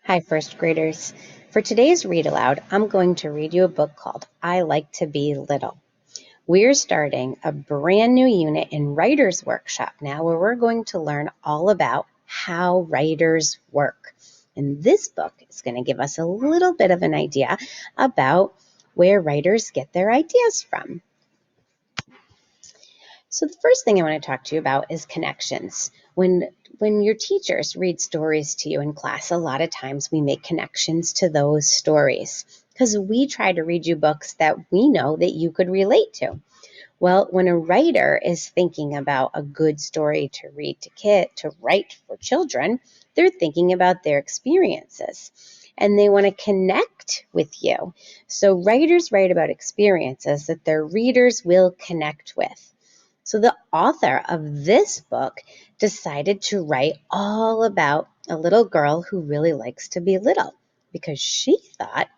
Hi, first graders. For today's Read Aloud, I'm going to read you a book called I Like to Be Little. We're starting a brand new unit in Writer's Workshop now where we're going to learn all about how writers work. And this book is going to give us a little bit of an idea about where writers get their ideas from. So the first thing I want to talk to you about is connections. When your teachers read stories to you in class, a lot of times we make connections to those stories because we try to read you books that we know that you could relate to. Well, when a writer is thinking about a good story to read to write for children, they're thinking about their experiences and they want to connect with you. So writers write about experiences that their readers will connect with. So the author of this book decided to write all about a little girl who really likes to be little because she thought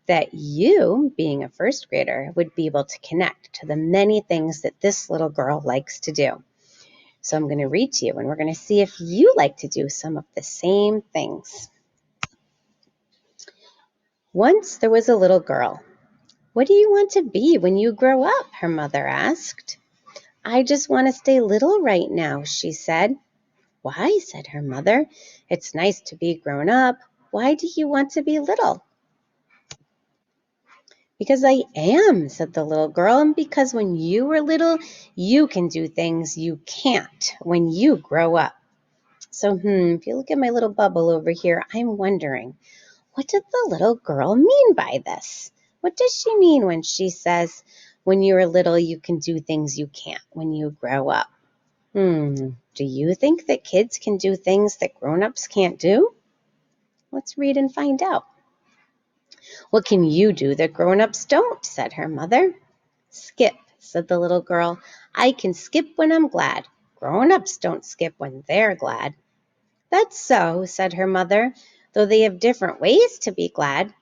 that you, being a first grader, would be able to connect to the many things that this little girl likes to do. So I'm going to read to you and we're going to see if you like to do some of the same things. Once there was a little girl. What do you want to be when you grow up? Her mother asked. I just want to stay little right now, she said. Why, said her mother. It's nice to be grown up. Why do you want to be little? Because I am, said the little girl, and because when you were little, you can do things you can't when you grow up. So, if you look at my little bubble over here, I'm wondering, what did the little girl mean by this? What does she mean when she says, when you're little, you can do things you can't when you grow up? Do you think that kids can do things that grown-ups can't do? Let's read and find out. What can you do that grown-ups don't? Said her mother. Skip, said the little girl. I can skip when I'm glad. Grown-ups don't skip when they're glad. That's so, said her mother, though they have different ways to be glad.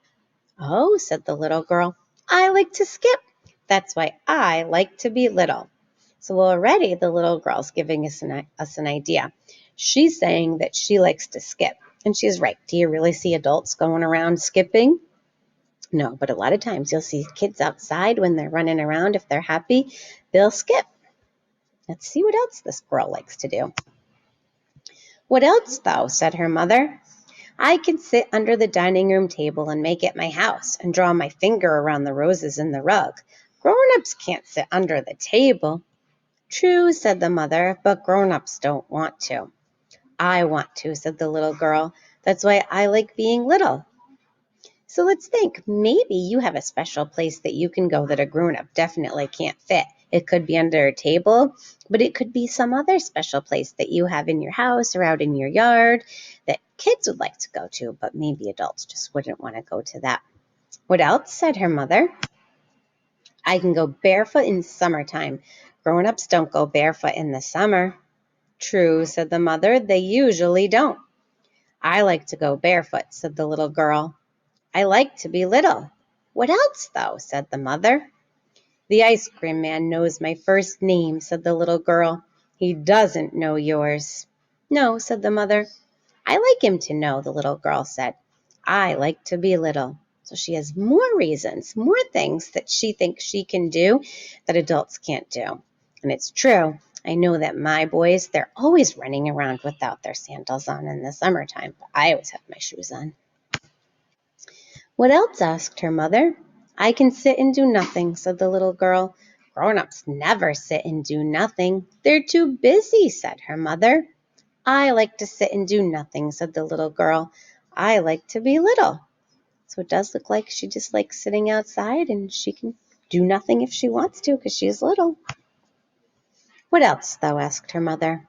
Oh, said the little girl, I like to skip. That's why I like to be little. So already the little girl's giving us an idea. She's saying that she likes to skip. And she's right. Do you really see adults going around skipping? No, but a lot of times you'll see kids outside when they're running around. If they're happy, they'll skip. Let's see what else this girl likes to do. What else, though? Said her mother. I can sit under the dining room table and make it my house and draw my finger around the roses in the rug. Grown-ups can't sit under the table. True, said the mother, but grown-ups don't want to. I want to, said the little girl. That's why I like being little. So let's think. Maybe you have a special place that you can go that a grown-up definitely can't fit. It could be under a table, but it could be some other special place that you have in your house or out in your yard that kids would like to go to, but maybe adults just wouldn't want to go to that. What else? Said her mother. I can go barefoot in summertime. Grown-ups don't go barefoot in the summer. True, said the mother. They usually don't. I like to go barefoot, said the little girl. I like to be little. What else, though? Said the mother. The ice cream man knows my first name, said the little girl. He doesn't know yours. No, said the mother. I like him to know, the little girl said. I like to be little. So she has more reasons, more things that she thinks she can do that adults can't do. And it's true. I know that my boys, they're always running around without their sandals on in the summertime, but I always have my shoes on. What else? Asked her mother. I can sit and do nothing, said the little girl. Grown-ups never sit and do nothing. They're too busy, said her mother. I like to sit and do nothing, said the little girl. I like to be little. So it does look like she just likes sitting outside and she can do nothing if she wants to because she's little. What else, though? Asked her mother.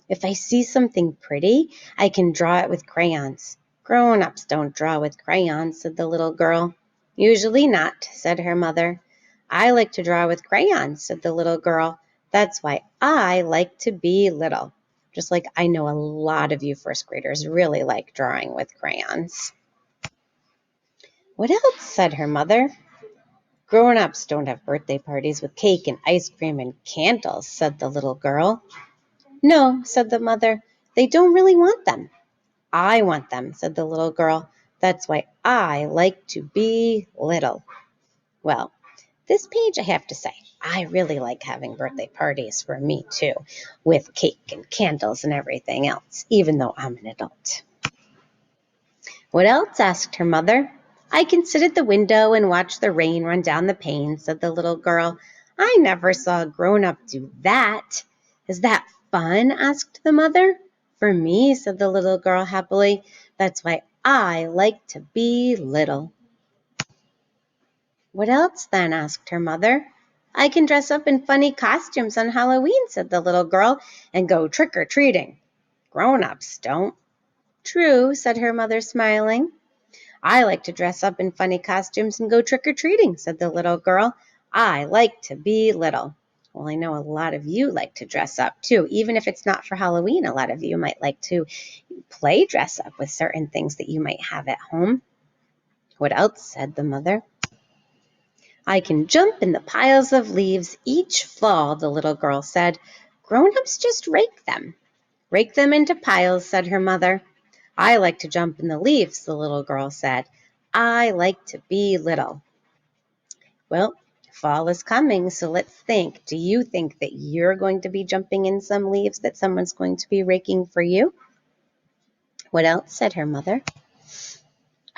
If I see something pretty, I can draw it with crayons. Grown-ups don't draw with crayons, said the little girl. Usually not, said her mother. I like to draw with crayons, said the little girl. That's why I like to be little. Just like I know a lot of you first graders really like drawing with crayons. What else? Said her mother. Grown-ups don't have birthday parties with cake and ice cream and candles, said the little girl. No, said the mother. They don't really want them. I want them, said the little girl. That's why I like to be little. Well, this page, I have to say, I really like having birthday parties for me too, with cake and candles and everything else, even though I'm an adult. What else? Asked her mother. I can sit at the window and watch the rain run down the pane, said the little girl. I never saw a grown-up do that. Is that fun? Asked the mother. For me, said the little girl happily. That's why I like to be little. What else then? Asked her mother. I can dress up in funny costumes on Halloween, said the little girl, and go trick-or-treating. Grown-ups don't. True, said her mother, smiling. I like to dress up in funny costumes and go trick-or-treating, said the little girl. I like to be little. Well, I know a lot of you like to dress up too. Even if it's not for Halloween, a lot of you might like to play dress up with certain things that you might have at home. What else? Said the mother. I can jump in the piles of leaves each fall, the little girl said. Grown-ups just rake them. Rake them into piles, said her mother. I like to jump in the leaves, the little girl said. I like to be little. Well, fall is coming, so let's think. Do you think that you're going to be jumping in some leaves that someone's going to be raking for you? What else? Said her mother.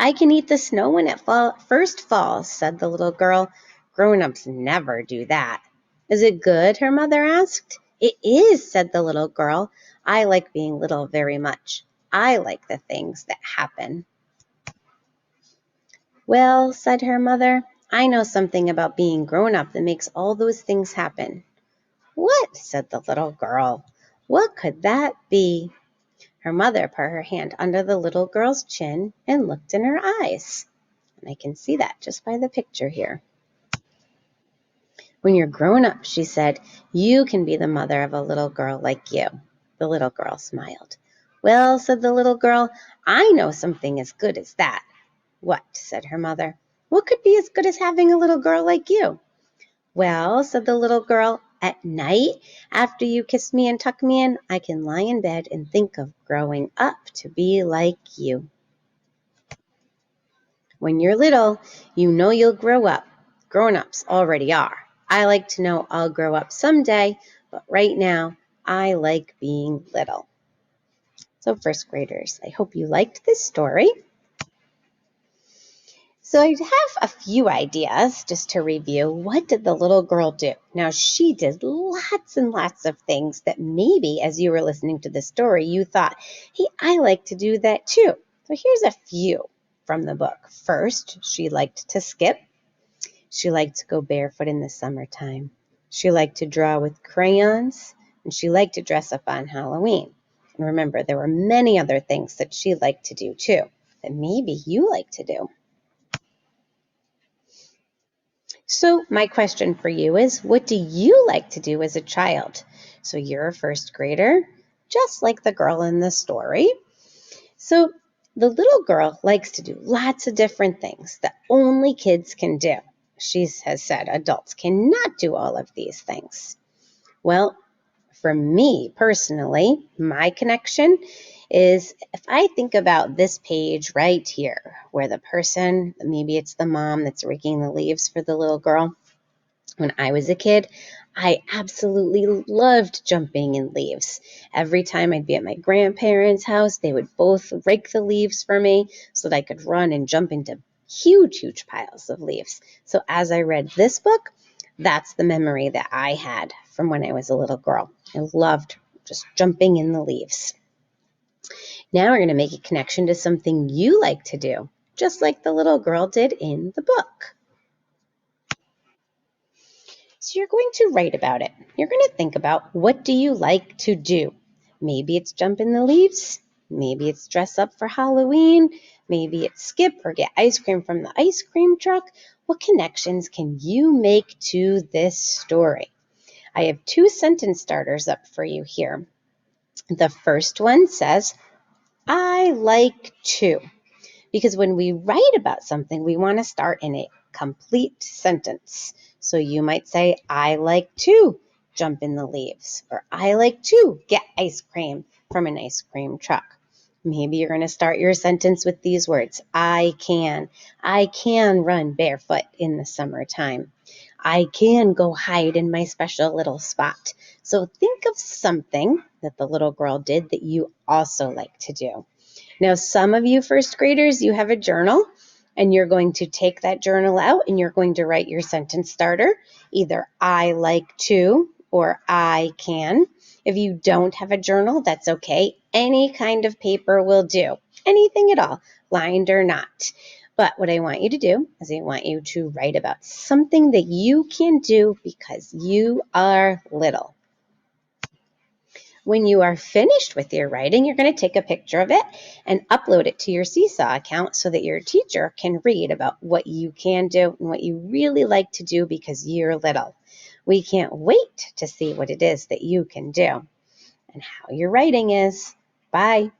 I can eat the snow when it first falls, said the little girl. Grown-ups never do that. Is it good? Her mother asked. It is, said the little girl. I like being little very much. I like the things that happen. Well, said her mother, I know something about being grown up that makes all those things happen. What? Said the little girl. What could that be? Her mother put her hand under the little girl's chin and looked in her eyes. And I can see that just by the picture here. When you're grown up, she said, you can be the mother of a little girl like you. The little girl smiled. Well, said the little girl, I know something as good as that. What? Said her mother. What could be as good as having a little girl like you? Well, said the little girl, at night, after you kiss me and tuck me in, I can lie in bed and think of growing up to be like you. When you're little, you know you'll grow up. Grown-ups already are. I like to know I'll grow up someday, but right now, I like being little. So first graders, I hope you liked this story. So I have a few ideas just to review. What did the little girl do? Now, she did lots and lots of things that maybe as you were listening to the story, you thought, hey, I like to do that too. So here's a few from the book. First, she liked to skip. She liked to go barefoot in the summertime. She liked to draw with crayons, and she liked to dress up on Halloween. And remember, there were many other things that she liked to do too that maybe you like to do. So my question for you is, what do you like to do as a child? So you're a first grader, just like the girl in the story. So the little girl likes to do lots of different things that only kids can do. She has said adults cannot do all of these things. Well, for me personally, my connection is if I think about this page right here, where the person, maybe it's the mom that's raking the leaves for the little girl. When I was a kid, I absolutely loved jumping in leaves. Every time I'd be at my grandparents' house, they would both rake the leaves for me so that I could run and jump into huge, huge piles of leaves. So as I read this book, that's the memory that I had from when I was a little girl. I loved just jumping in the leaves. Now we're going to make a connection to something you like to do, just like the little girl did in the book. So you're going to write about it. You're going to think about, what do you like to do? Maybe it's jump in the leaves. Maybe it's dress up for Halloween. Maybe it's skip or get ice cream from the ice cream truck. What connections can you make to this story? I have 2 sentence starters up for you here. The first one says, I like to. Because when we write about something, we want to start in a complete sentence. So you might say, I like to jump in the leaves, or I like to get ice cream from an ice cream truck. Maybe you're going to start your sentence with these words. I can. I can run barefoot in the summertime. I can go hide in my special little spot. So think of something that the little girl did that you also like to do. Now, some of you first graders, you have a journal, and you're going to take that journal out and you're going to write your sentence starter, either I like to or I can. If you don't have a journal, that's okay. Any kind of paper will do, anything at all, lined or not. But what I want you to do is I want you to write about something that you can do because you are little. When you are finished with your writing, you're going to take a picture of it and upload it to your Seesaw account so that your teacher can read about what you can do and what you really like to do because you're little. We can't wait to see what it is that you can do and how your writing is. Bye.